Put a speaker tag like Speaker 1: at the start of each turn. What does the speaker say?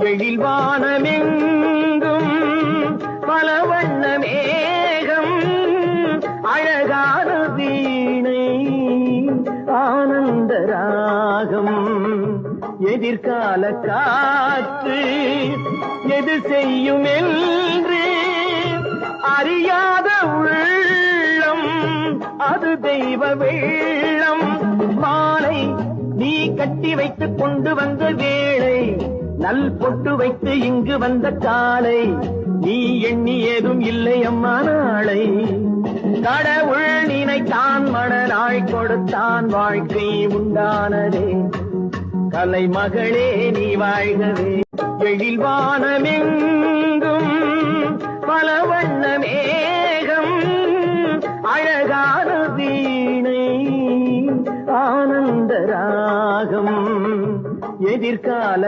Speaker 1: எழில் வானமெங்கும் பல வண்ண மேகம் அழகான வீணை ஆனந்த ராகம் எதிர்கால காற்று எது செய்யும் என்று அறியாத உள்ளம் அது தெய்வ வெள்ளம் மாலை நீ கட்டி வைத்துக் கொண்டு வந்த வேளை நல் பொட்டு வைத்து இங்கு வந்த காலை நீ எண்ணி ஏதும் இல்லை அம்மா நாளை கடவுள் நினைத்தான் மணநாள் கொடுத்தான் வாழ்க்கை உண்டானதே கலைமகளே நீ வாழ்கவே எழில் வானமெங்கும் பல வண்ண மேகம் அழகான வீணை ஆனந்த ராகம் எதிர்கால